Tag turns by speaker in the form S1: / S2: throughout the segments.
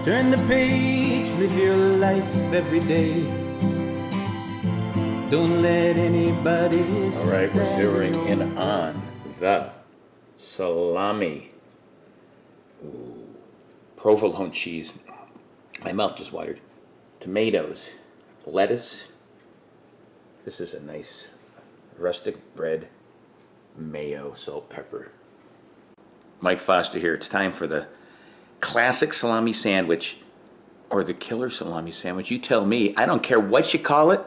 S1: Turn the page, live your life every day. Don't let anybody
S2: All right, we're zeroing in on the salami. Ooh, provolone cheese. My mouth just watered. Tomatoes, lettuce. This is a nice rustic bread, mayo, salt, pepper. Mike Foster here. It's time for the classic salami sandwich or the killer salami sandwich. You tell me. I don't care what you call it,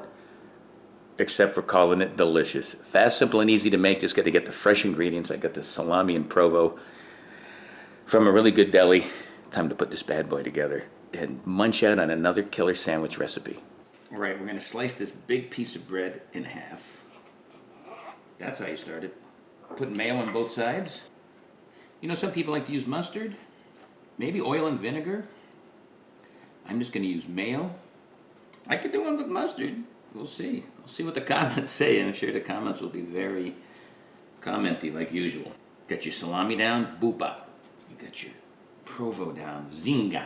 S2: except for calling it delicious. Fast, simple, and easy to make. Just got to get the fresh ingredients. I got the salami and provo from a really good deli. Time to put this bad boy together and munch out on another killer sandwich recipe. All right, we're going to slice this big piece of bread in half. That's how you start it. Put mayo on both sides. You know, some people like to use mustard, maybe oil and vinegar. I'm just going to use mayo. I could do one with mustard. We'll see. We'll see what the comments say. I'm sure the comments will be very commenty like usual. Got your salami down, boopa. You got your provo down, zinga.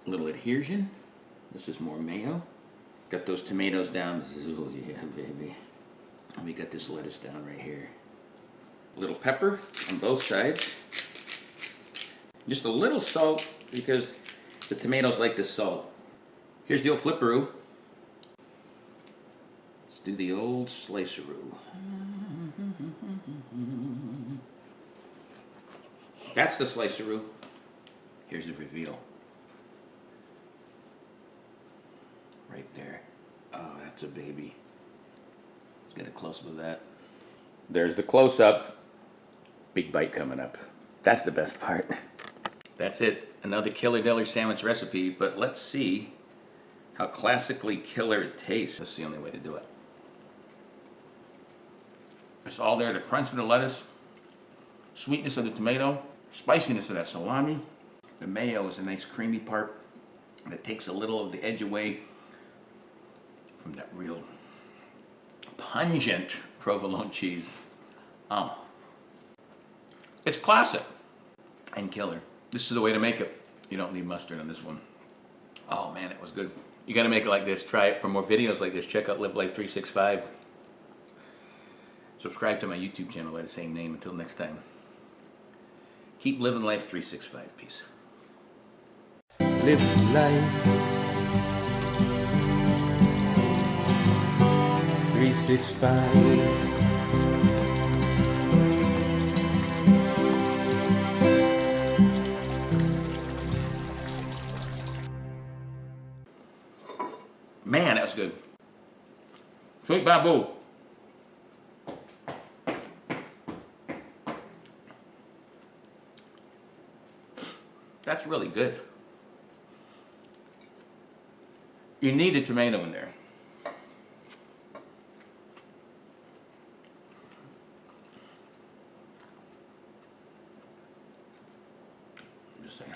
S2: A little adhesion. This is more mayo. Got those tomatoes down. Oh yeah, baby. And we got this lettuce down right here. A little pepper on both sides. Just a little salt because the tomatoes like the salt. Here's the old flipperoo. Let's do the old sliceroo. That's the sliceroo. Here's the reveal. Right there. Oh, that's a baby. Let's get a close-up of that. There's the close-up. Big bite coming up. That's the best part. That's it. Another killer deli sandwich recipe, but let's see how classically killer it tastes. That's the only way to do it. It's all there, the crunch of the lettuce, sweetness of the tomato, spiciness of that salami. The mayo is a nice creamy part, and it takes a little of the edge away from that real pungent provolone cheese. Oh. It's classic and killer. This is the way to make it. You don't need mustard on this one. Oh man, it was good. You gotta make it like this. Try it. For more videos like this, check out Live Life 365. Subscribe to my YouTube channel by the same name. Until next time. Keep living life 365. Peace.
S1: live life 365.
S2: Man, that was good. Sweet Babu. That's really good. You need a tomato in there. I'm just saying.